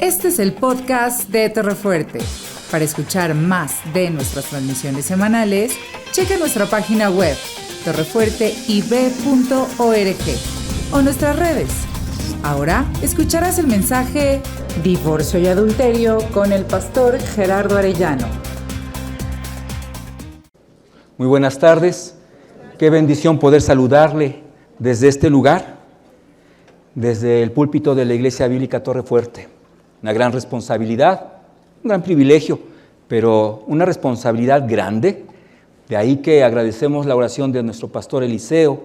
Este es el podcast de Torrefuerte. Para escuchar más de nuestras transmisiones semanales, checa nuestra página web torrefuerteib.org o nuestras redes. Ahora escucharás el mensaje Divorcio y Adulterio con el pastor Gerardo Arellano. Muy buenas tardes. Qué bendición poder saludarle desde este lugar, desde el púlpito de la Iglesia Bíblica Torrefuerte. Una gran responsabilidad, un gran privilegio, pero una responsabilidad grande. De ahí que agradecemos la oración de nuestro pastor Eliseo,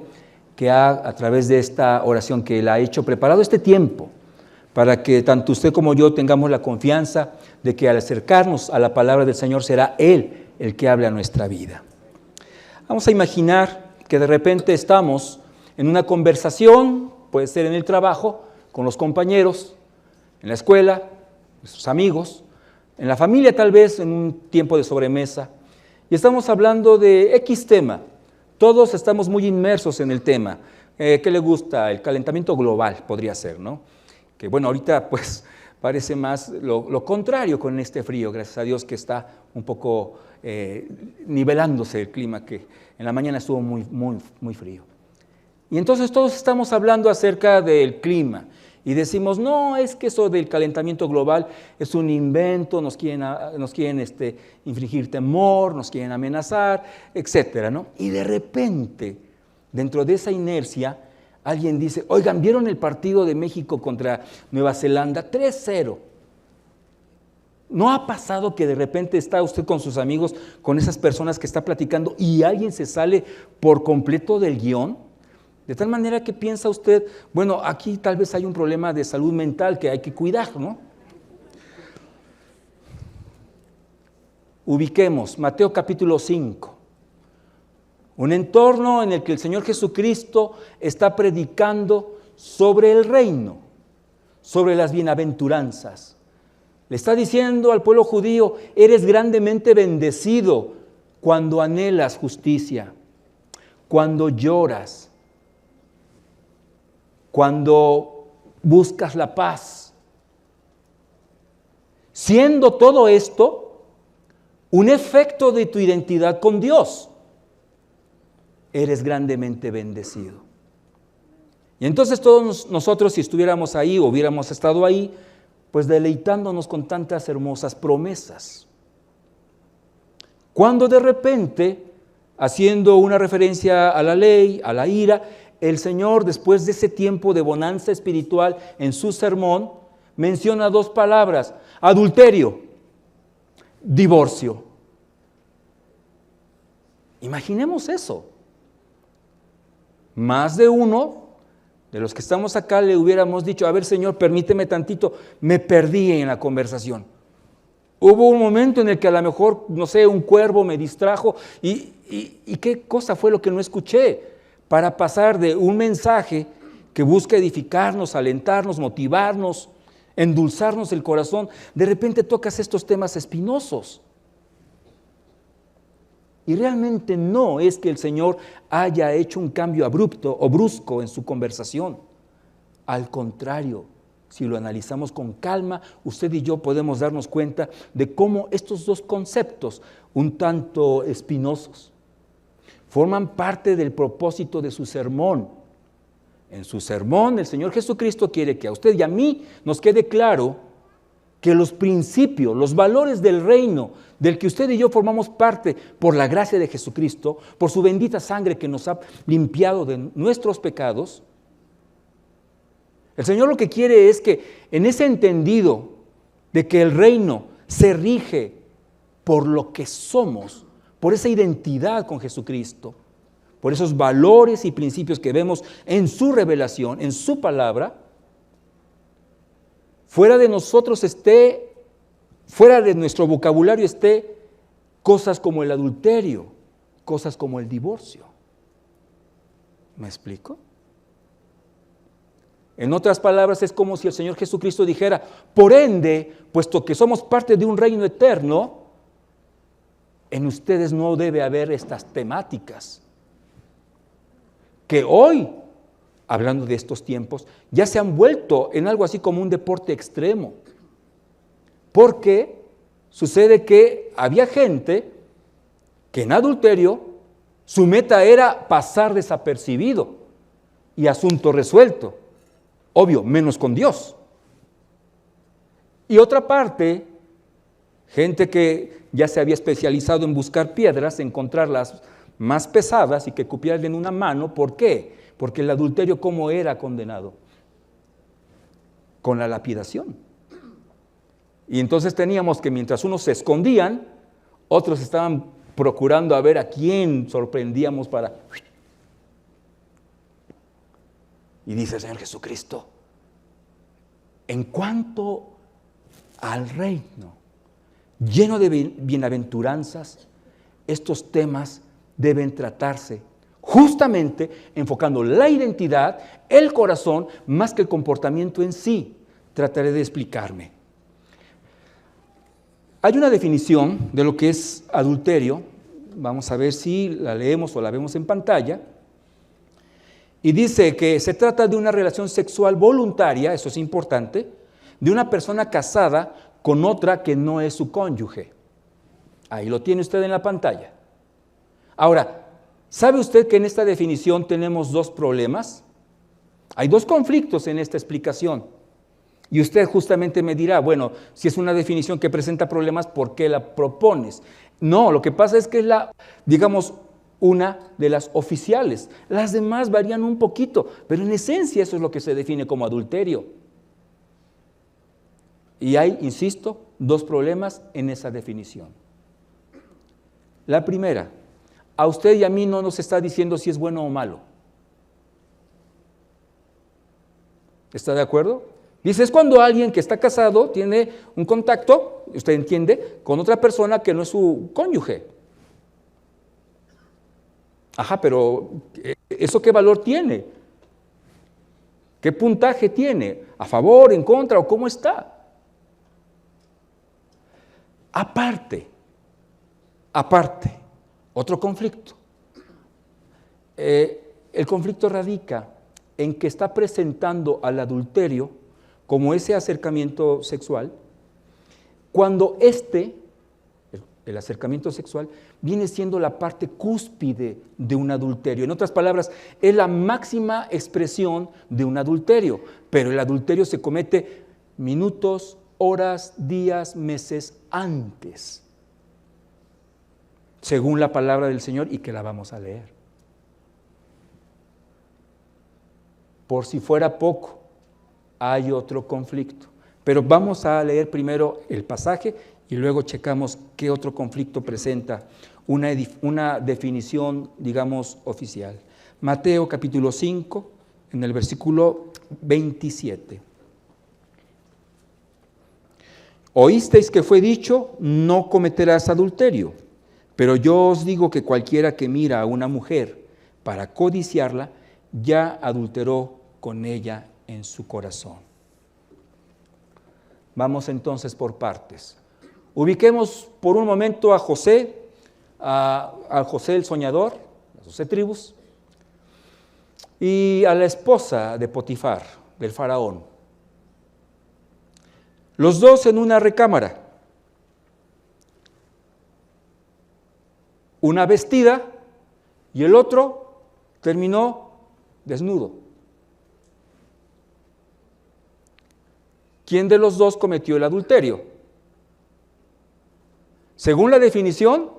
que a través de esta oración que él ha hecho, preparado este tiempo para que tanto usted como yo tengamos la confianza de que al acercarnos a la palabra del Señor será Él el que hable a nuestra vida. Vamos a imaginar que de repente estamos en una conversación, puede ser en el trabajo, con los compañeros, en la escuela, nuestros amigos, en la familia tal vez, en un tiempo de sobremesa, y estamos hablando de X tema. Todos estamos muy inmersos en el tema. ¿Qué le gusta? El calentamiento global podría ser, ¿no? Que bueno, ahorita pues parece más lo contrario con este frío, gracias a Dios que está un poco nivelándose el clima, que en la mañana estuvo muy frío. Y entonces todos estamos hablando acerca del clima y decimos, no, es que eso del calentamiento global es un invento, nos quieren infligir temor, nos quieren amenazar, etcétera, ¿no? Y de repente, dentro de esa inercia, alguien dice, oigan, ¿vieron el partido de México contra Nueva Zelanda? 3-0. ¿No ha pasado que de repente está usted con sus amigos, con esas personas que está platicando y alguien se sale por completo del guión? De tal manera que piensa usted, bueno, aquí tal vez hay un problema de salud mental que hay que cuidar, ¿no? Ubiquemos Mateo capítulo 5. Un entorno en el que el Señor Jesucristo está predicando sobre el reino, sobre las bienaventuranzas. Le está diciendo al pueblo judío, eres grandemente bendecido cuando anhelas justicia, cuando lloras, cuando buscas la paz. Siendo todo esto un efecto de tu identidad con Dios, eres grandemente bendecido. Y entonces todos nosotros, si estuviéramos ahí o hubiéramos estado ahí, pues deleitándonos con tantas hermosas promesas. Cuando de repente, haciendo una referencia a la ley, a la ira, el Señor, después de ese tiempo de bonanza espiritual en su sermón, menciona dos palabras: adulterio, divorcio. Imaginemos eso. Más de uno de los que estamos acá le hubiéramos dicho, a ver, Señor, permíteme tantito, me perdí en la conversación. Hubo un momento en el que a lo mejor, no sé, un cuervo me distrajo y qué cosa fue lo que no escuché, para pasar de un mensaje que busca edificarnos, alentarnos, motivarnos, endulzarnos el corazón, de repente tocas estos temas espinosos. Y realmente no es que el Señor haya hecho un cambio abrupto o brusco en su conversación. Al contrario, si lo analizamos con calma, usted y yo podemos darnos cuenta de cómo estos dos conceptos, un tanto espinosos, forman parte del propósito de su sermón. En su sermón, el Señor Jesucristo quiere que a usted y a mí nos quede claro que los principios, los valores del reino, del que usted y yo formamos parte por la gracia de Jesucristo, por su bendita sangre que nos ha limpiado de nuestros pecados, el Señor lo que quiere es que en ese entendido de que el reino se rige por lo que somos, por esa identidad con Jesucristo, por esos valores y principios que vemos en su revelación, en su palabra, fuera de nosotros fuera de nuestro vocabulario esté cosas como el adulterio, cosas como el divorcio. ¿Me explico? En otras palabras, es como si el Señor Jesucristo dijera, por ende, puesto que somos parte de un reino eterno, en ustedes no debe haber estas temáticas que hoy, hablando de estos tiempos, ya se han vuelto en algo así como un deporte extremo. Porque sucede que había gente que en adulterio su meta era pasar desapercibido y asunto resuelto. Obvio, menos con Dios. Y otra parte, gente que ya se había especializado en buscar piedras, encontrar las más pesadas y que cupieran en una mano. ¿Por qué? Porque el adulterio, ¿cómo era condenado? Con la lapidación. Y entonces teníamos que mientras unos se escondían, otros estaban procurando a ver a quién sorprendíamos para... Y dice el Señor Jesucristo, en cuanto al reino lleno de bienaventuranzas, estos temas deben tratarse justamente enfocando la identidad, el corazón, más que el comportamiento en sí. Trataré de explicarme. Hay una definición de lo que es adulterio. Vamos a ver si la leemos o la vemos en pantalla. Y dice que se trata de una relación sexual voluntaria, eso es importante, de una persona casada con otra que no es su cónyuge. Ahí lo tiene usted en la pantalla. Ahora, ¿sabe usted que en esta definición tenemos dos problemas? Hay dos conflictos en esta explicación. Y usted justamente me dirá, bueno, si es una definición que presenta problemas, ¿por qué la propones? No, lo que pasa es que es una de las oficiales. Las demás varían un poquito, pero en esencia eso es lo que se define como adulterio. Y hay, insisto, dos problemas en esa definición. La primera, a usted y a mí no nos está diciendo si es bueno o malo. ¿Está de acuerdo? Dice, es cuando alguien que está casado tiene un contacto, usted entiende, con otra persona que no es su cónyuge. Ajá, pero ¿eso qué valor tiene? ¿Qué puntaje tiene? ¿A favor, en contra o cómo está? Aparte, otro conflicto. El conflicto radica en que está presentando al adulterio como ese acercamiento sexual, cuando el acercamiento sexual, viene siendo la parte cúspide de un adulterio. En otras palabras, es la máxima expresión de un adulterio, pero el adulterio se comete minutos, horas, días, meses antes, según la palabra del Señor y que la vamos a leer. Por si fuera poco, hay otro conflicto, pero vamos a leer primero el pasaje y luego checamos qué otro conflicto presenta una definición, oficial. Mateo capítulo 5, en el versículo 27. Oísteis que fue dicho, no cometerás adulterio, pero yo os digo que cualquiera que mira a una mujer para codiciarla, ya adulteró con ella en su corazón. Vamos entonces por partes. Ubiquemos por un momento a José, a José el soñador, las 12 tribus, y a la esposa de Potifar, del faraón. Los dos en una recámara. Una vestida y el otro terminó desnudo. ¿Quién de los dos cometió el adulterio? Según la definición,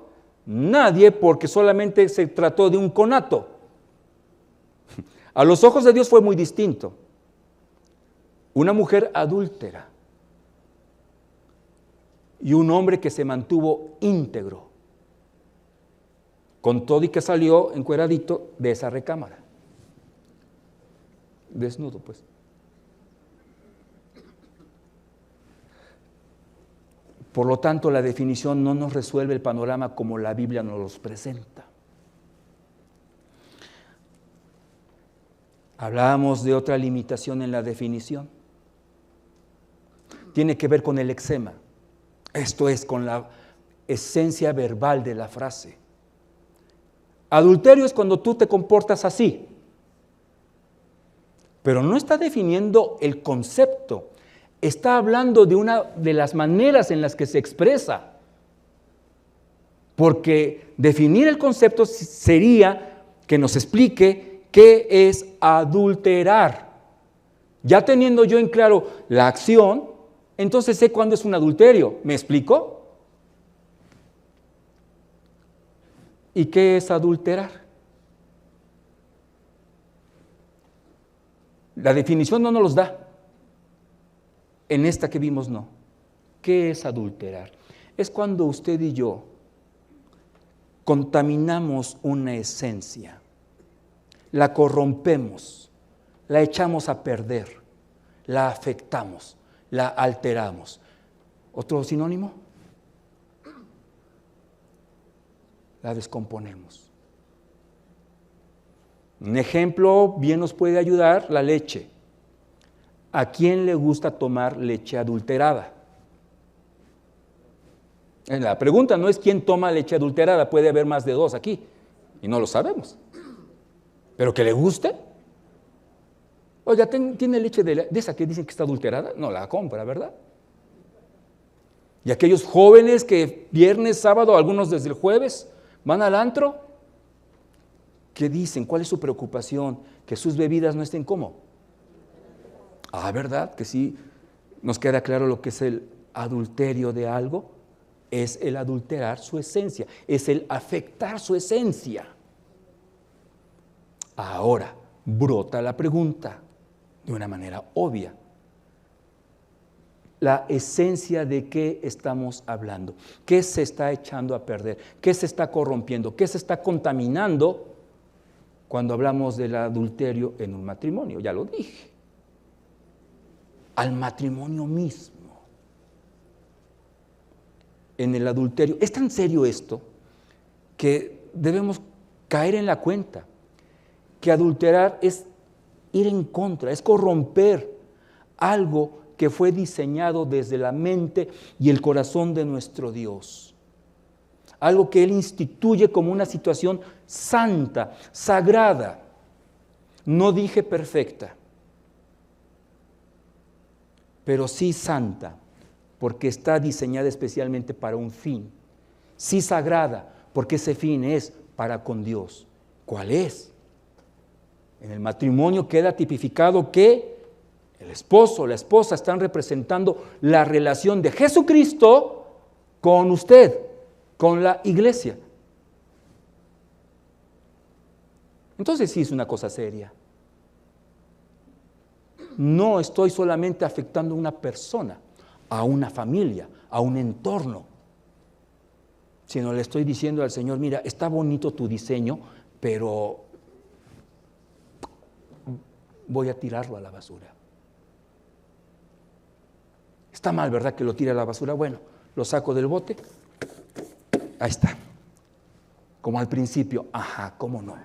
nadie, porque solamente se trató de un conato. A los ojos de Dios fue muy distinto. Una mujer adúltera y un hombre que se mantuvo íntegro, con todo y que salió encueradito de esa recámara. Desnudo, pues. Por lo tanto, la definición no nos resuelve el panorama como la Biblia nos los presenta. Hablábamos de otra limitación en la definición. Tiene que ver con el lexema. Esto es, con la esencia verbal de la frase. Adulterio es cuando tú te comportas así, pero no está definiendo el concepto. está hablando de una de las maneras en las que se expresa. Porque definir el concepto sería que nos explique qué es adulterar. Ya teniendo yo en claro la acción, entonces sé cuándo es un adulterio. ¿Me explico? ¿Y qué es adulterar? La definición no nos los da. En esta que vimos no. ¿Qué es adulterar? Es cuando usted y yo contaminamos una esencia, la corrompemos, la echamos a perder, la afectamos, la alteramos. ¿Otro sinónimo? La descomponemos. Un ejemplo bien nos puede ayudar, la leche. ¿A quién le gusta tomar leche adulterada? La pregunta no es quién toma leche adulterada, puede haber más de dos aquí, y no lo sabemos. ¿Pero que le guste? Oiga, ¿tiene leche de esa que dicen que está adulterada? No la compra, ¿verdad? Y aquellos jóvenes que viernes, sábado, algunos desde el jueves, van al antro, ¿qué dicen? ¿Cuál es su preocupación? Que sus bebidas no estén ¿cómo? ¿Verdad? Que sí nos queda claro lo que es el adulterio de algo. Es el adulterar su esencia, es el afectar su esencia. Ahora, brota la pregunta de una manera obvia. La esencia de qué estamos hablando, qué se está echando a perder, qué se está corrompiendo, qué se está contaminando cuando hablamos del adulterio en un matrimonio. Ya lo dije. Al matrimonio mismo. En el adulterio. Es tan serio esto que debemos caer en la cuenta que adulterar es ir en contra, es corromper algo que fue diseñado desde la mente y el corazón de nuestro Dios. Algo que Él instituye como una situación santa, sagrada. No dije perfecta, pero sí santa, porque está diseñada especialmente para un fin. Sí sagrada, porque ese fin es para con Dios. ¿Cuál es? En el matrimonio queda tipificado que el esposo o la esposa están representando la relación de Jesucristo con usted, con la iglesia. Entonces sí es una cosa seria. No estoy solamente afectando a una persona, a una familia, a un entorno, sino le estoy diciendo al Señor, mira, está bonito tu diseño, pero voy a tirarlo a la basura. Está mal, ¿verdad?, que lo tire a la basura. Bueno, lo saco del bote, ahí está, como al principio, ¿cómo no?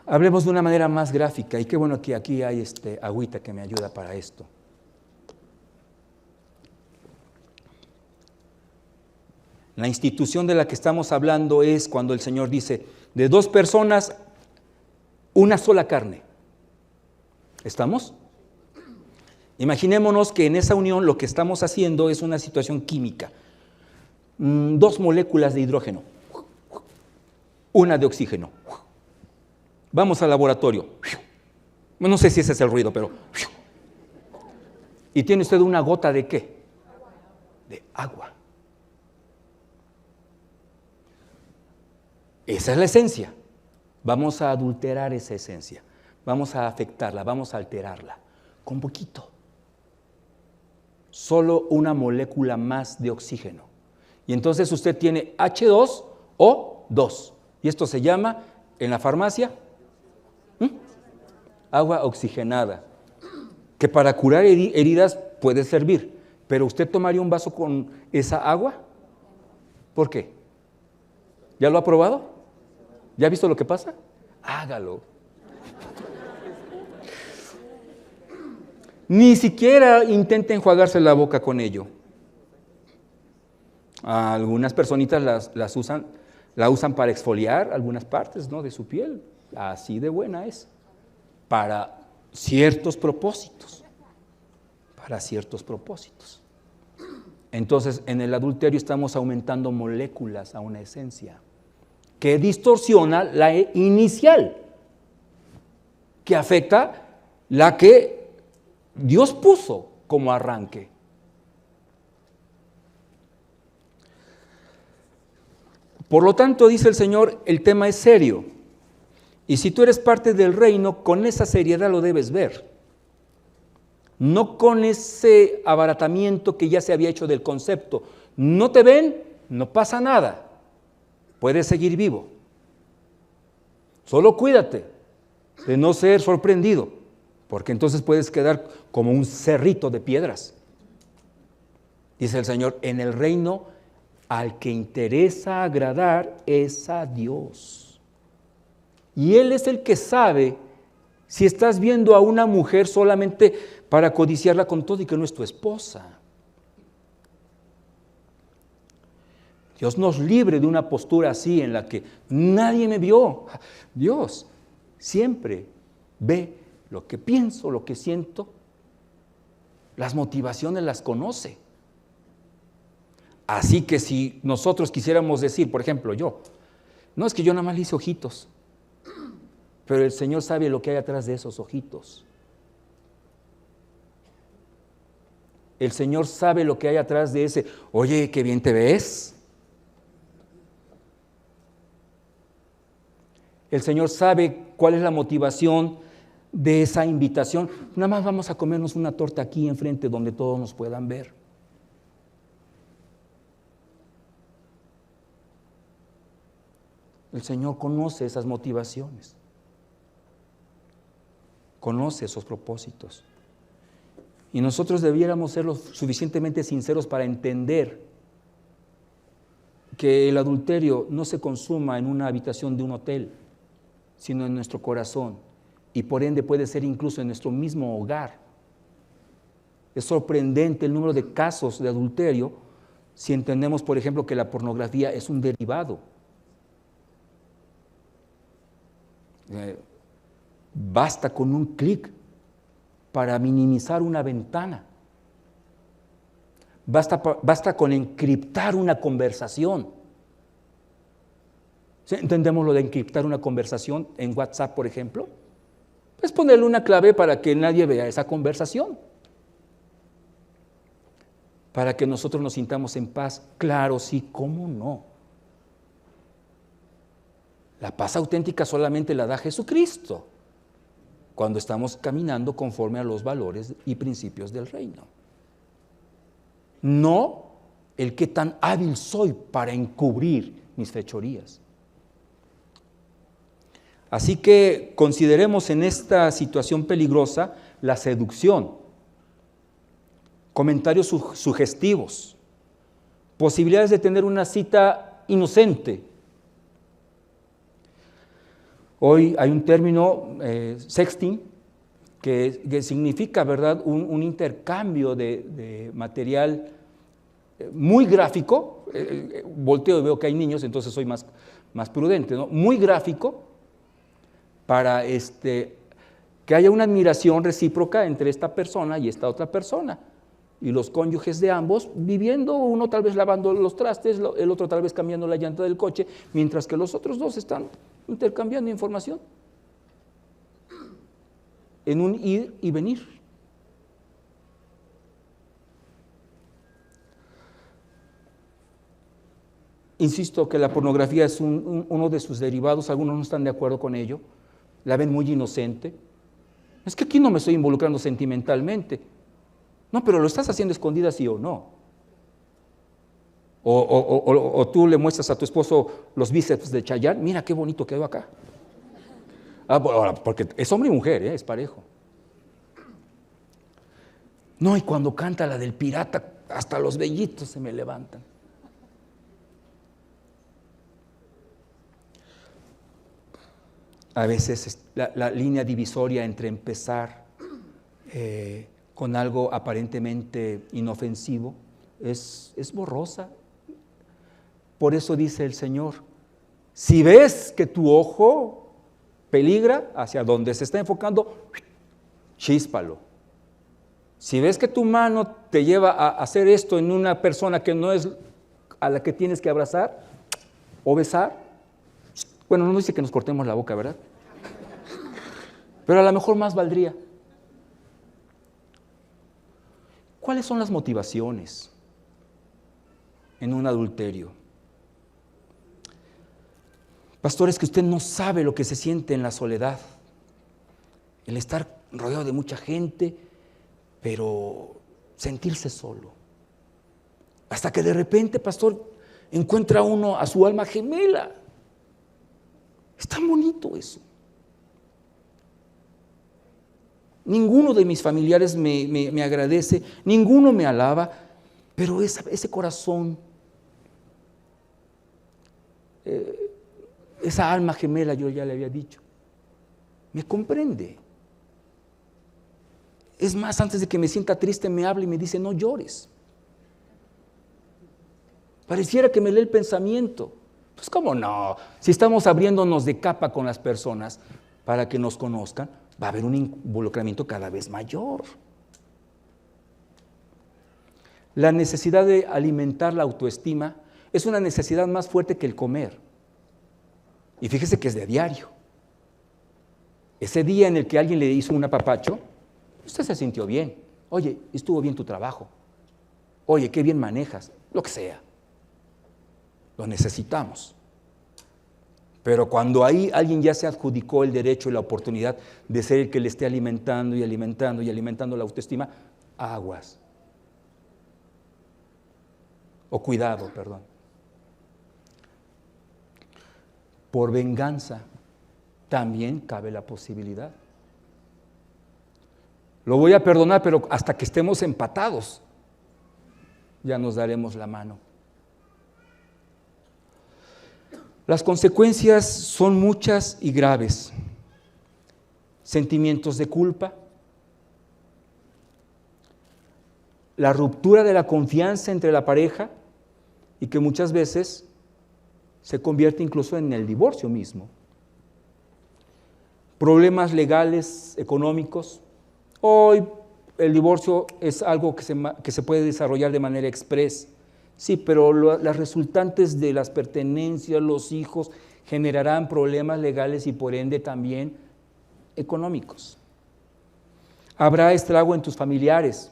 Hablemos de una manera más gráfica, y qué bueno que aquí hay agüita que me ayuda para esto. La institución de la que estamos hablando es cuando el Señor dice, de dos personas, una sola carne. ¿Estamos? Imaginémonos que en esa unión lo que estamos haciendo es una situación química. Dos moléculas de hidrógeno, una de oxígeno. Vamos al laboratorio. No sé si ese es el ruido, pero... ¿Y tiene usted una gota de qué? De agua. Esa es la esencia. Vamos a adulterar esa esencia. Vamos a afectarla, vamos a alterarla. Con poquito. Solo una molécula más de oxígeno. Y entonces usted tiene H2O2. Y esto se llama, en la farmacia, agua oxigenada, que para curar heridas puede servir, pero ¿usted tomaría un vaso con esa agua? ¿Por qué? ¿Ya lo ha probado? ¿Ya ha visto lo que pasa? Hágalo. Ni siquiera intente enjuagarse la boca con ello. Algunas personitas la usan para exfoliar algunas partes, ¿no?, de su piel. así de buena es, para ciertos propósitos, para ciertos propósitos. Entonces, en el adulterio estamos aumentando moléculas a una esencia que distorsiona la inicial, que afecta la que Dios puso como arranque. Por lo tanto, dice el Señor, el tema es serio. Y si tú eres parte del reino, con esa seriedad lo debes ver. No con ese abaratamiento que ya se había hecho del concepto. No te ven, no pasa nada. Puedes seguir vivo. Solo cuídate de no ser sorprendido, porque entonces puedes quedar como un cerrito de piedras. Dice el Señor, en el reino al que interesa agradar es a Dios. Y Él es el que sabe si estás viendo a una mujer solamente para codiciarla con todo y que no es tu esposa. Dios nos libre de una postura así en la que nadie me vio. Dios siempre ve lo que pienso, lo que siento, las motivaciones las conoce. Así que si nosotros quisiéramos decir, por ejemplo, no es que yo nada más le hice ojitos, pero el Señor sabe lo que hay atrás de esos ojitos. El Señor sabe lo que hay atrás de ese, oye, qué bien te ves. El Señor sabe cuál es la motivación de esa invitación. Nada más vamos a comernos una torta aquí enfrente donde todos nos puedan ver. El Señor conoce esas motivaciones, conoce esos propósitos. Y nosotros debiéramos ser lo suficientemente sinceros para entender que el adulterio no se consuma en una habitación de un hotel, sino en nuestro corazón, y por ende puede ser incluso en nuestro mismo hogar. Es sorprendente el número de casos de adulterio si entendemos, por ejemplo, que la pornografía es un derivado. Basta con un clic para minimizar una ventana. Basta con encriptar una conversación. ¿Sí? ¿Entendemos lo de encriptar una conversación en WhatsApp, por ejemplo? Es ponerle una clave para que nadie vea esa conversación, para que nosotros nos sintamos en paz. Claro, sí, ¿cómo no? La paz auténtica solamente la da Jesucristo cuando estamos caminando conforme a los valores y principios del reino. No el que tan hábil soy para encubrir mis fechorías. Así que consideremos en esta situación peligrosa la seducción, comentarios sugestivos, posibilidades de tener una cita inocente. Hoy hay un término, sexting, que significa, ¿verdad?, un intercambio de material muy gráfico. Volteo y veo que hay niños, entonces soy más prudente, ¿no? Muy gráfico, para que haya una admiración recíproca entre esta persona y esta otra persona. Y los cónyuges de ambos viviendo, uno tal vez lavando los trastes, el otro tal vez cambiando la llanta del coche, mientras que los otros dos están intercambiando información en un ir y venir. Insisto que la pornografía es uno de sus derivados, algunos no están de acuerdo con ello, la ven muy inocente. Es que aquí no me estoy involucrando sentimentalmente. No, pero lo estás haciendo escondida, sí o no. O tú le muestras a tu esposo los bíceps de Chayanne, mira qué bonito quedó acá. Ahora, porque es hombre y mujer, es parejo. No, y cuando canta la del pirata, hasta los vellitos se me levantan. A veces la línea divisoria entre empezar con algo aparentemente inofensivo es borrosa. Por eso dice el Señor, si ves que tu ojo peligra hacia donde se está enfocando, chíspalo. Si ves que tu mano te lleva a hacer esto en una persona que no es a la que tienes que abrazar o besar, bueno, no dice que nos cortemos la boca, ¿verdad? Pero a lo mejor más valdría. ¿Cuáles son las motivaciones en un adulterio? Pastor, es que usted no sabe lo que se siente en la soledad, el estar rodeado de mucha gente, pero sentirse solo. Hasta que de repente, pastor, encuentra uno a su alma gemela. Es tan bonito eso. Ninguno de mis familiares me agradece, ninguno me alaba, pero ese corazón, esa alma gemela, yo ya le había dicho, me comprende. Es más, antes de que me sienta triste me habla y me dice, no llores. Pareciera que me lee el pensamiento. Pues cómo no, si estamos abriéndonos de capa con las personas para que nos conozcan, va a haber un involucramiento cada vez mayor. La necesidad de alimentar la autoestima es una necesidad más fuerte que el comer. Y fíjese que es de diario. Ese día en el que alguien le hizo un apapacho, usted se sintió bien. Oye, estuvo bien tu trabajo. Oye, qué bien manejas. Lo que sea. Lo necesitamos. Pero cuando ahí alguien ya se adjudicó el derecho y la oportunidad de ser el que le esté alimentando y alimentando y alimentando la autoestima, aguas. O cuidado, perdón. Por venganza también cabe la posibilidad. Lo voy a perdonar, pero hasta que estemos empatados, ya nos daremos la mano. Las consecuencias son muchas y graves. Sentimientos de culpa, la ruptura de la confianza entre la pareja y que muchas veces se convierte incluso en el divorcio mismo. Problemas legales, económicos. Hoy el divorcio es algo que se puede desarrollar de manera express. Sí, pero las resultantes de las pertenencias, los hijos, generarán problemas legales y por ende también económicos. Habrá estrago en tus familiares,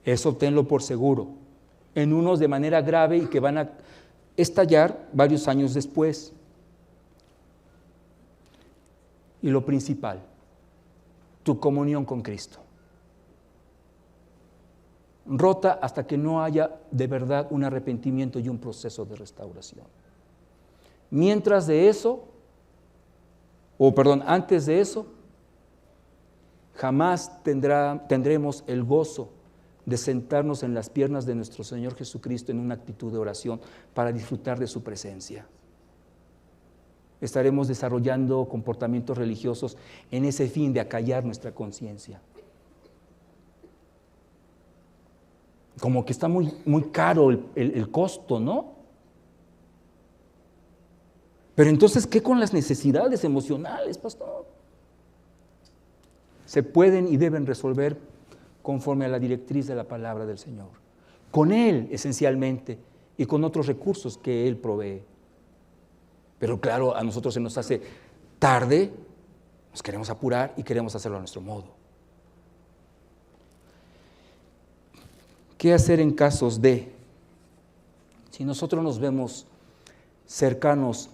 eso tenlo por seguro, en unos de manera grave y que van a estallar varios años después. Y lo principal, tu comunión con Cristo. Rota hasta que no haya de verdad un arrepentimiento y un proceso de restauración. Antes de eso, jamás tendremos el gozo de sentarnos en las piernas de nuestro Señor Jesucristo en una actitud de oración para disfrutar de su presencia. Estaremos desarrollando comportamientos religiosos en ese fin de acallar nuestra conciencia. Como que está muy caro el costo, ¿no? Pero entonces, ¿qué con las necesidades emocionales, pastor? Se pueden y deben resolver conforme a la directriz de la palabra del Señor. Con Él, esencialmente, y con otros recursos que Él provee. Pero claro, a nosotros se nos hace tarde, nos queremos apurar y queremos hacerlo a nuestro modo. ¿Qué hacer en casos de? Si nosotros nos vemos cercanos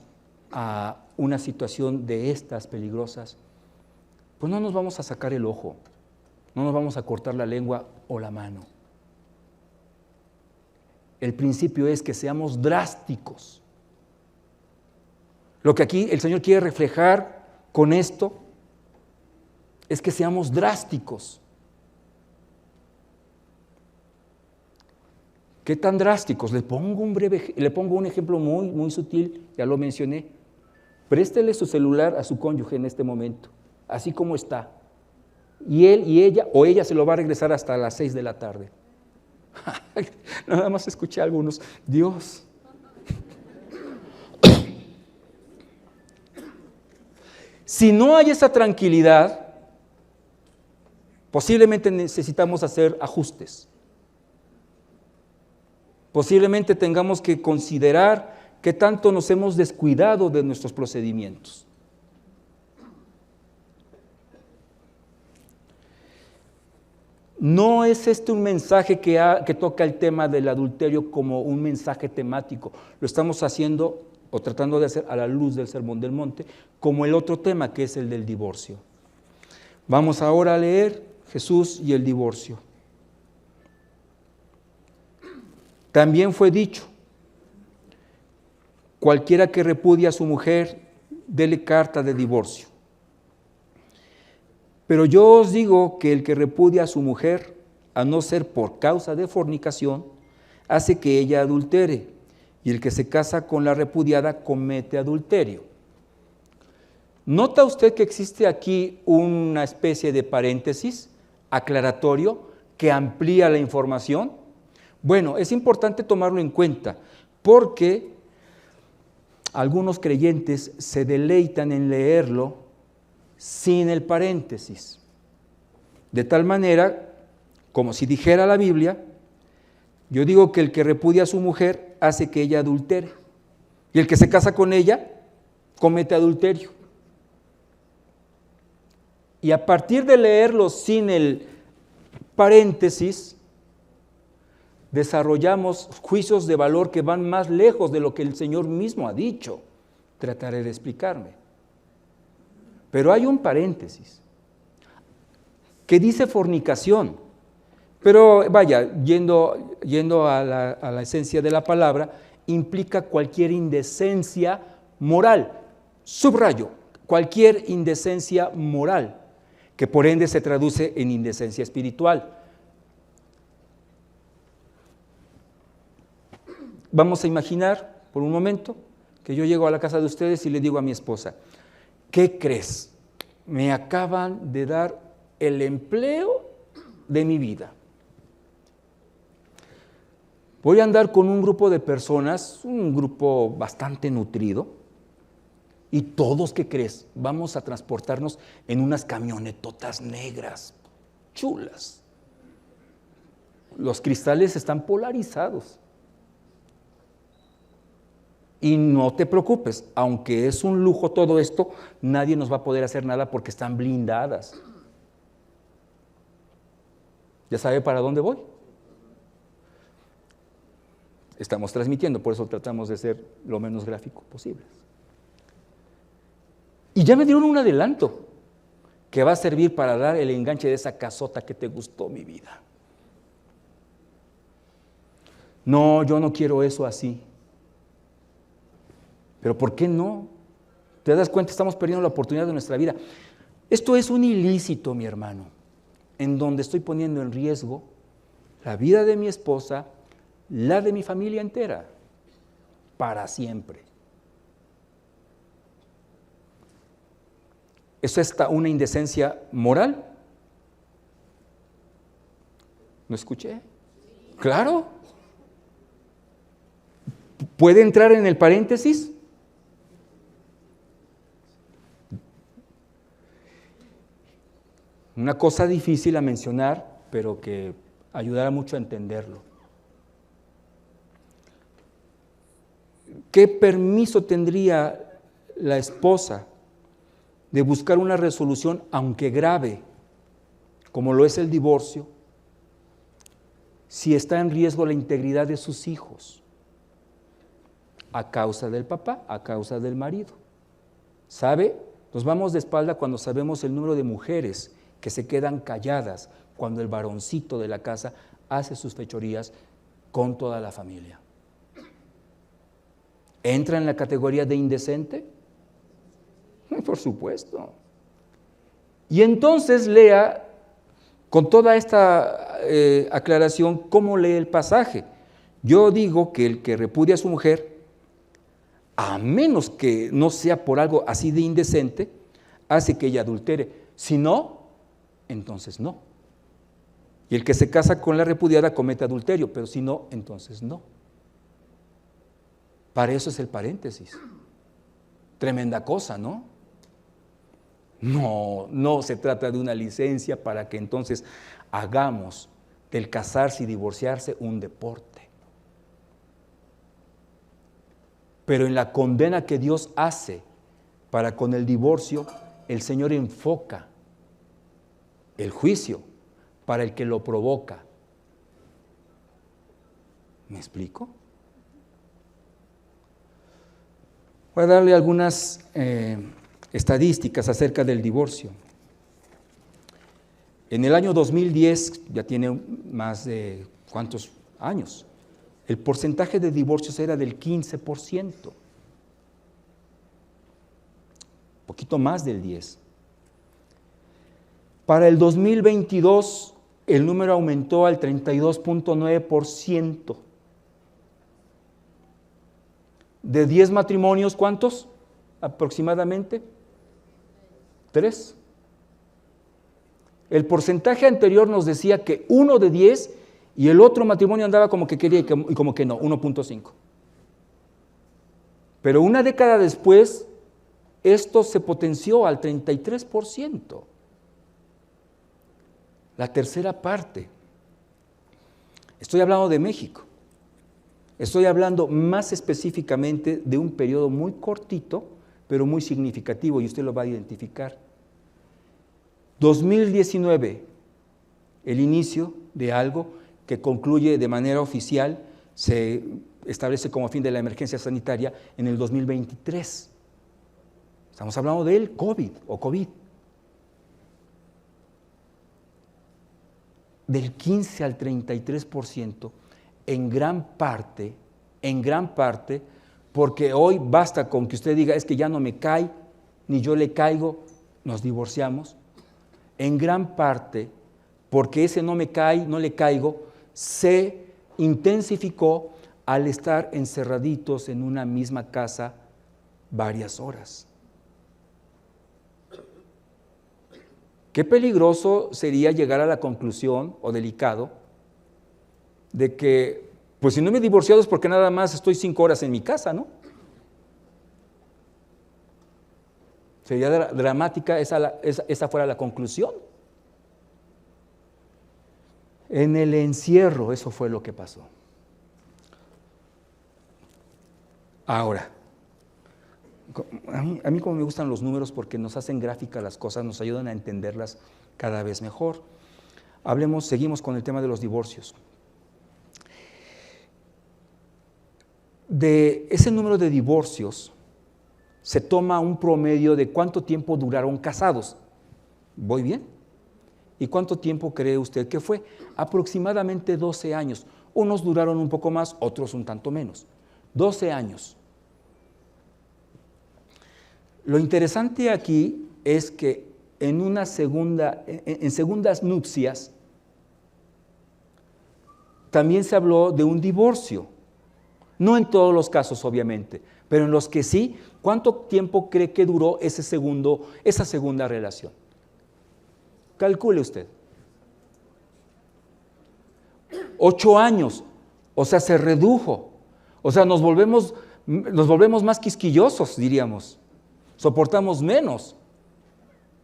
a una situación de estas peligrosas, pues no nos vamos a sacar el ojo, no nos vamos a cortar la lengua o la mano. El principio es que seamos drásticos. Lo que aquí el Señor quiere reflejar con esto es que seamos drásticos. ¿Qué tan drásticos? Le pongo un ejemplo muy sutil, ya lo mencioné. Préstele su celular a su cónyuge en este momento, así como está. Y él y ella, o ella se lo va a regresar hasta las 6 de la tarde. Nada más escuché a algunos, Dios. Si no hay esa tranquilidad, posiblemente necesitamos hacer ajustes. Posiblemente tengamos que considerar qué tanto nos hemos descuidado de nuestros procedimientos. No es este un mensaje que toca el tema del adulterio como un mensaje temático. Lo estamos haciendo o tratando de hacer a la luz del Sermón del Monte, como el otro tema que es el del divorcio. Vamos ahora a leer Jesús y el divorcio. También fue dicho, cualquiera que repudia a su mujer, dele carta de divorcio. Pero yo os digo que el que repudia a su mujer, a no ser por causa de fornicación, hace que ella adultere, y el que se casa con la repudiada comete adulterio. ¿Nota usted que existe aquí una especie de paréntesis aclaratorio que amplía la información? Bueno, es importante tomarlo en cuenta porque algunos creyentes se deleitan en leerlo sin el paréntesis, de tal manera, como si dijera la Biblia, yo digo que el que repudia a su mujer hace que ella adultere, y el que se casa con ella comete adulterio. Y a partir de leerlo sin el paréntesis, desarrollamos juicios de valor que van más lejos de lo que el Señor mismo ha dicho. Trataré de explicarme. Pero hay un paréntesis que dice fornicación, pero vaya, yendo a la esencia de la palabra, implica cualquier indecencia moral, subrayo, cualquier indecencia moral, que por ende se traduce en indecencia espiritual. Vamos a imaginar por un momento que yo llego a la casa de ustedes y le digo a mi esposa, ¿qué crees? Me acaban de dar el empleo de mi vida. Voy a andar con un grupo de personas, un grupo bastante nutrido, y todos, ¿qué crees? Vamos a transportarnos en unas camionetotas negras, chulas. Los cristales están polarizados. Y no te preocupes, aunque es un lujo todo esto, nadie nos va a poder hacer nada porque están blindadas. ¿Ya sabe para dónde voy? Estamos transmitiendo, por eso tratamos de ser lo menos gráfico posible. Y ya me dieron un adelanto que va a servir para dar el enganche de esa casota que te gustó, mi vida. No, yo no quiero eso así. Pero ¿por qué no? ¿Te das cuenta? Estamos perdiendo la oportunidad de nuestra vida. Esto es un ilícito, mi hermano, en donde estoy poniendo en riesgo la vida de mi esposa, la de mi familia entera, para siempre. ¿Es esta una indecencia moral? ¿No escuché? Claro. ¿Puede entrar en el paréntesis? Una cosa difícil a mencionar, pero que ayudará mucho a entenderlo. ¿Qué permiso tendría la esposa de buscar una resolución, aunque grave, como lo es el divorcio, si está en riesgo la integridad de sus hijos? A causa del papá, a causa del marido. ¿Sabe? Nos vamos de espalda cuando sabemos el número de mujeres que se quedan calladas cuando el varoncito de la casa hace sus fechorías con toda la familia. ¿Entra en la categoría de indecente? Por supuesto. Y entonces lea, con toda esta aclaración, cómo lee el pasaje. Yo digo que el que repudia a su mujer, a menos que no sea por algo así de indecente, hace que ella adultere. Si no, entonces no. Y el que se casa con la repudiada comete adulterio, pero si no, entonces no. Para eso es el paréntesis. Tremenda cosa, ¿no? No, no se trata de una licencia para que entonces hagamos del casarse y divorciarse un deporte. Pero en la condena que Dios hace para con el divorcio, el Señor enfoca el juicio para el que lo provoca. ¿Me explico? Voy a darle algunas estadísticas acerca del divorcio. En el año 2010, ya tiene más de ¿cuántos años? El porcentaje de divorcios era del 15%, poquito más del 10%. Para el 2022, el número aumentó al 32.9%. De 10 matrimonios, ¿cuántos? Aproximadamente 3. El porcentaje anterior nos decía que 1 de 10 y el otro matrimonio andaba como que quería y como que no, 1.5. Pero una década después, esto se potenció al 33%. La tercera parte. Estoy hablando de México. Estoy hablando más específicamente de un periodo muy cortito, pero muy significativo, y usted lo va a identificar. 2019, el inicio de algo que concluye de manera oficial, se establece como fin de la emergencia sanitaria en el 2023. Estamos hablando del COVID o COVID. Del 15 al 33%, en gran parte, porque hoy basta con que usted diga, es que ya no me cae, ni yo le caigo, nos divorciamos. En gran parte, porque ese no me cae, no le caigo, se intensificó al estar encerraditos en una misma casa varias horas. Qué peligroso sería llegar a la conclusión, o delicado, de que, pues si no me he divorciado es porque nada más estoy 5 horas en mi casa, ¿no? Sería dramática esa fuera la conclusión. En el encierro, eso fue lo que pasó. Ahora, a mí como me gustan los números porque nos hacen gráficas las cosas, nos ayudan a entenderlas cada vez mejor. Seguimos con el tema de los divorcios. De ese número de divorcios se toma un promedio de cuánto tiempo duraron casados. ¿Voy bien? ¿Y cuánto tiempo cree usted que fue? Aproximadamente 12 años. Unos duraron un poco más, otros un tanto menos. 12 años. Lo interesante aquí es que en segundas nupcias también se habló de un divorcio. No en todos los casos, obviamente, pero en los que sí, ¿cuánto tiempo cree que duró esa segunda relación? Calcule usted. 8 años, o sea, se redujo. O sea, nos volvemos más quisquillosos, diríamos. Soportamos menos.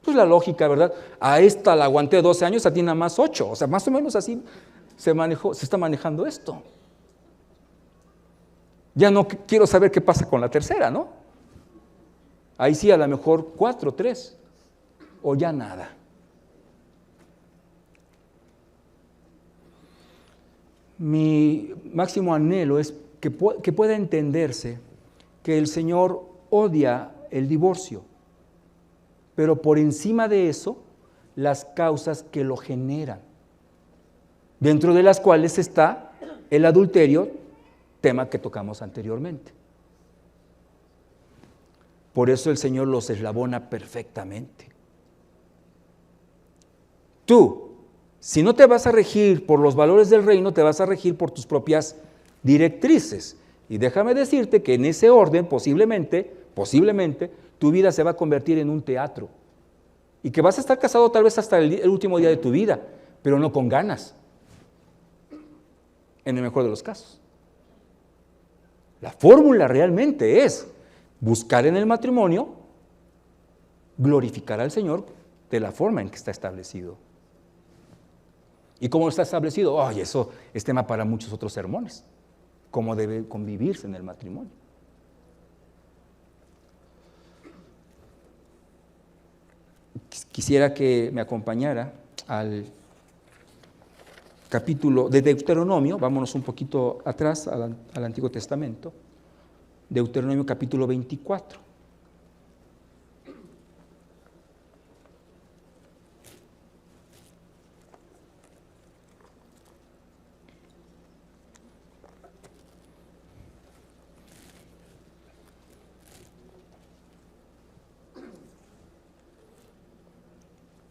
Pues la lógica, ¿verdad? A esta la aguanté 12 años, a ti nada más 8. O sea, más o menos así se está manejando esto. Ya no quiero saber qué pasa con la tercera, ¿no? Ahí sí, a lo mejor 4, 3, o ya nada. Mi máximo anhelo es que pueda entenderse que el Señor odia el divorcio, pero por encima de eso, las causas que lo generan, dentro de las cuales está el adulterio, tema que tocamos anteriormente. Por eso el Señor los eslabona perfectamente. Tú, si no te vas a regir por los valores del reino, te vas a regir por tus propias directrices. Y déjame decirte que en ese orden, posiblemente, tu vida se va a convertir en un teatro. Y que vas a estar casado tal vez hasta el último día de tu vida, pero no con ganas. En el mejor de los casos. La fórmula realmente es buscar en el matrimonio glorificará al Señor de la forma en que está establecido. ¿Y cómo está establecido? Ay, eso es tema para muchos otros sermones. Cómo debe convivirse en el matrimonio. Quisiera que me acompañara al capítulo de Deuteronomio, vámonos un poquito atrás al Antiguo Testamento, Deuteronomio capítulo 24.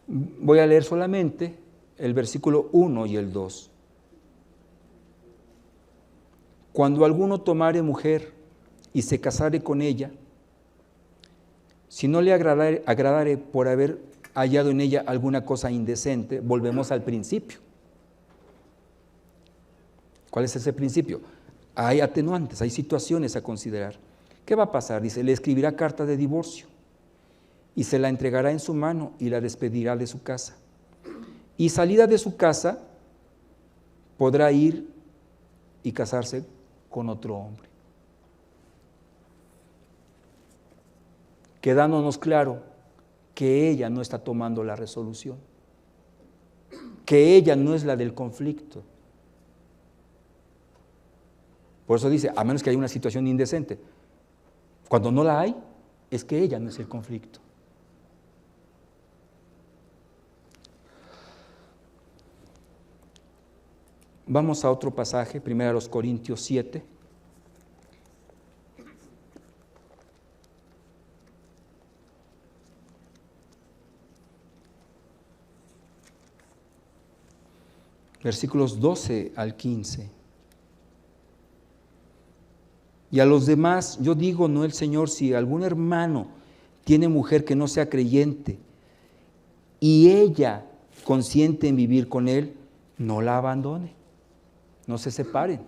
Voy a leer solamente el versículo 1 y el 2. Cuando alguno tomare mujer y se casare con ella, si no le agradare por haber hallado en ella alguna cosa indecente, volvemos al principio. ¿Cuál es ese principio? Hay atenuantes, hay situaciones a considerar. ¿Qué va a pasar? Dice, le escribirá carta de divorcio y se la entregará en su mano y la despedirá de su casa. Y salida de su casa, podrá ir y casarse con otro hombre. Quedándonos claro que ella no está tomando la resolución, que ella no es la del conflicto. Por eso dice, a menos que haya una situación indecente. Cuando no la hay, es que ella no es el conflicto. Vamos a otro pasaje, 1 Corintios 7. Versículos 12 al 15. Y a los demás, yo digo, no el Señor, si algún hermano tiene mujer que no sea creyente y ella consiente en vivir con él, no la abandone. No se separen.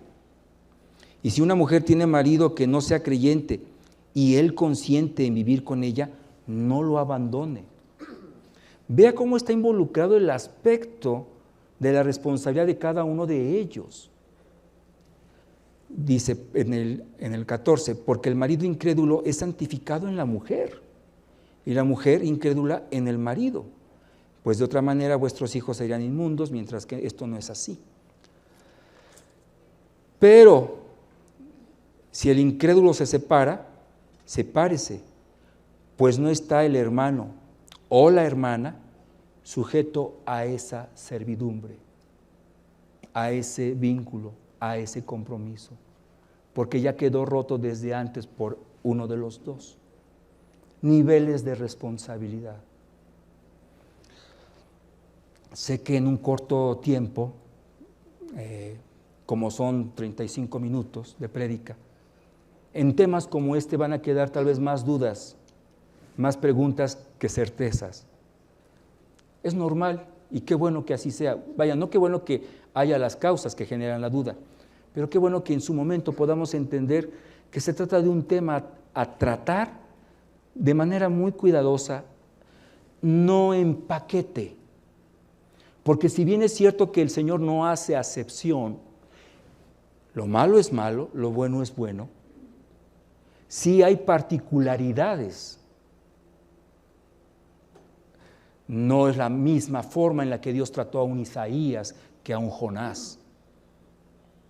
Y si una mujer tiene marido que no sea creyente y él consiente en vivir con ella, no lo abandone. Vea cómo está involucrado el aspecto de la responsabilidad de cada uno de ellos. Dice en el 14, porque el marido incrédulo es santificado en la mujer y la mujer incrédula en el marido. Pues de otra manera vuestros hijos serían inmundos, mientras que esto no es así. Pero si el incrédulo se separa, sepárese, pues no está el hermano o la hermana sujeto a esa servidumbre, a ese vínculo, a ese compromiso, porque ya quedó roto desde antes por uno de los dos. Niveles de responsabilidad. Sé que en un corto tiempo, como son 35 minutos de prédica, en temas como este van a quedar tal vez más dudas, más preguntas que certezas. Es normal y qué bueno que así sea. Vaya, no qué bueno que haya las causas que generan la duda, pero qué bueno que en su momento podamos entender que se trata de un tema a tratar de manera muy cuidadosa, no en paquete. Porque si bien es cierto que el Señor no hace acepción, lo malo es malo, lo bueno es bueno, sí hay particularidades. No es la misma forma en la que Dios trató a un Isaías que a un Jonás.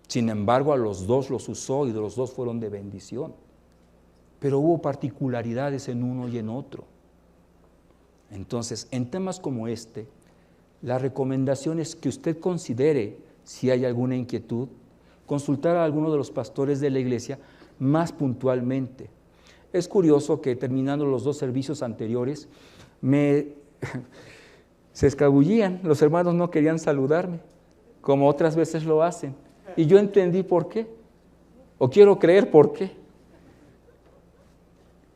Sin embargo, a los dos los usó y de los dos fueron de bendición. Pero hubo particularidades en uno y en otro. Entonces, en temas como este, la recomendación es que usted considere, si hay alguna inquietud, consultar a alguno de los pastores de la iglesia más puntualmente. Es curioso que terminando los dos servicios anteriores, se escabullían, los hermanos no querían saludarme, como otras veces lo hacen. Y yo entendí por qué, o quiero creer por qué.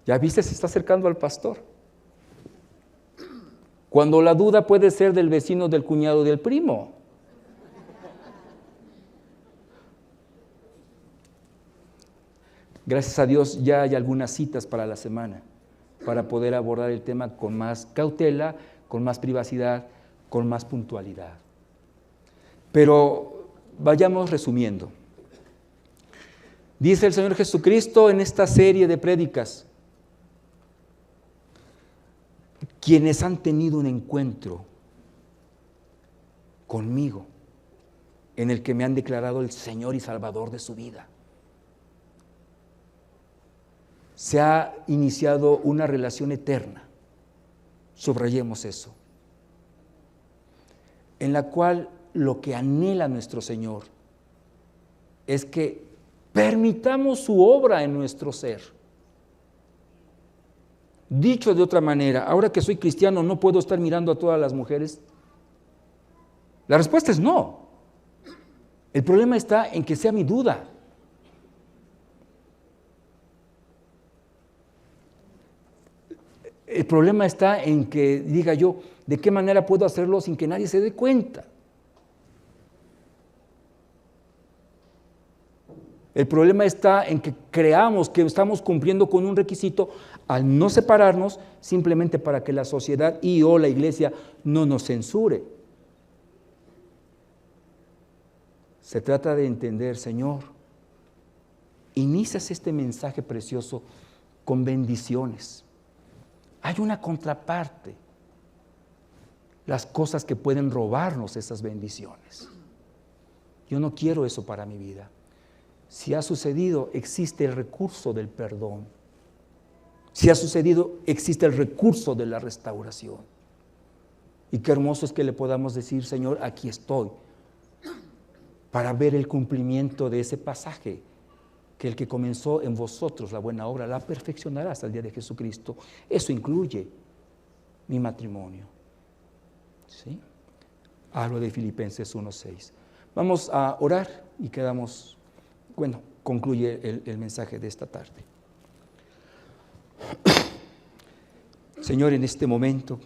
Ya viste, se está acercando al pastor. Cuando la duda puede ser del vecino, del cuñado, del primo. Gracias a Dios ya hay algunas citas para la semana. para poder abordar el tema con más cautela, con más privacidad, con más puntualidad. Pero vayamos resumiendo. Dice el Señor Jesucristo en esta serie de prédicas: quienes han tenido un encuentro conmigo, en el que me han declarado el Señor y Salvador de su vida, se ha iniciado una relación eterna, subrayemos eso, en la cual lo que anhela nuestro Señor es que permitamos su obra en nuestro ser. Dicho de otra manera, ahora que soy cristiano, ¿no puedo estar mirando a todas las mujeres? La respuesta es no. El problema está en que sea mi duda. El problema está en que diga yo, ¿de qué manera puedo hacerlo sin que nadie se dé cuenta? El problema está en que creamos que estamos cumpliendo con un requisito al no separarnos, simplemente para que la sociedad y o la iglesia no nos censure. Se trata de entender, Señor, inicias este mensaje precioso con bendiciones. Hay una contraparte, las cosas que pueden robarnos esas bendiciones. Yo no quiero eso para mi vida. Si ha sucedido, existe el recurso del perdón. Si ha sucedido, existe el recurso de la restauración. Y qué hermoso es que le podamos decir, Señor, aquí estoy, para ver el cumplimiento de ese pasaje, que el que comenzó en vosotros la buena obra la perfeccionará hasta el día de Jesucristo. Eso incluye mi matrimonio. ¿Sí? Hablo de Filipenses 1:6. Vamos a orar y quedamos, concluye el mensaje de esta tarde. Señor, en este momento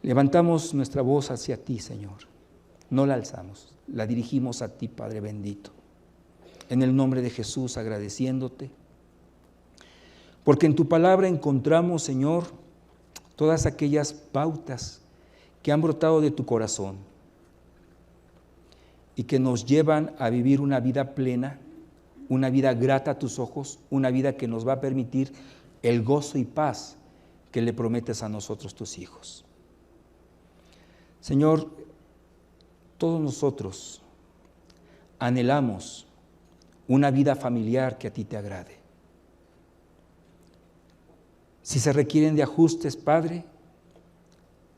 levantamos nuestra voz hacia ti, Señor. No la alzamos, la dirigimos a ti, Padre bendito. En el nombre de Jesús, agradeciéndote, porque en tu palabra encontramos, Señor, todas aquellas pautas que han brotado de tu corazón y que nos llevan a vivir una vida plena, una vida grata a tus ojos, una vida que nos va a permitir el gozo y paz que le prometes a nosotros, tus hijos. Señor, todos nosotros anhelamos una vida familiar que a ti te agrade. Si se requieren de ajustes, Padre,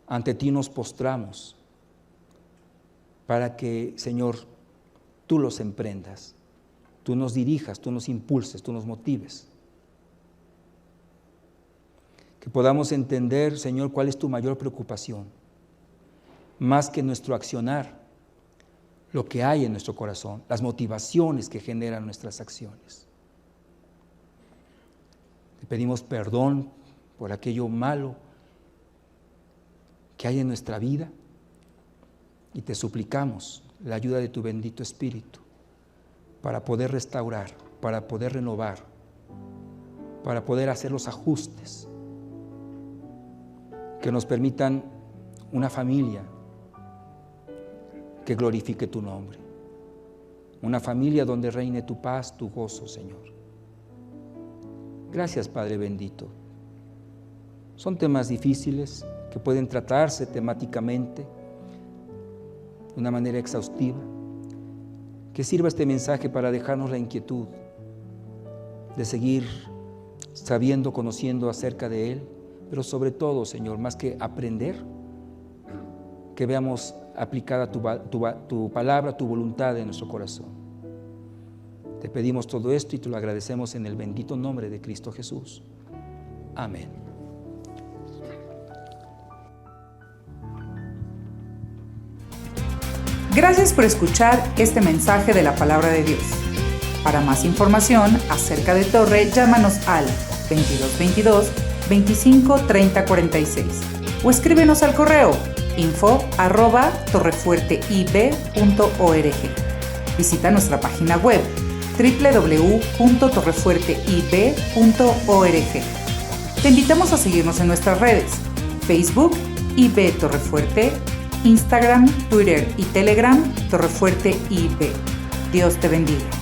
ante ti nos postramos para que, Señor, tú los emprendas, tú nos dirijas, tú nos impulses, tú nos motives. Que podamos entender, Señor, cuál es tu mayor preocupación, más que nuestro accionar, lo que hay en nuestro corazón, las motivaciones que generan nuestras acciones. Te pedimos perdón por aquello malo que hay en nuestra vida y te suplicamos la ayuda de tu bendito Espíritu para poder restaurar, para poder renovar, para poder hacer los ajustes que nos permitan una familia que glorifique tu nombre, una familia donde reine tu paz, tu gozo, Señor. Gracias, Padre bendito. Son temas difíciles que pueden tratarse temáticamente de una manera exhaustiva. Que sirva este mensaje para dejarnos la inquietud de seguir sabiendo, conociendo acerca de Él, pero sobre todo, Señor, más que aprender, que veamos aplicada tu palabra, tu voluntad en nuestro corazón. Te pedimos todo esto y te lo agradecemos en el bendito nombre de Cristo Jesús. Amén. Gracias por escuchar este mensaje de la Palabra de Dios. Para más información acerca de Torre, llámanos al 2222 25 30 46 o escríbenos al correo info@torrefuerteib.org. Visita nuestra página web www.torrefuerteib.org. Te invitamos a seguirnos en nuestras redes, Facebook, IB Torrefuerte, Instagram, Twitter y Telegram, Torrefuerte IB. Dios te bendiga.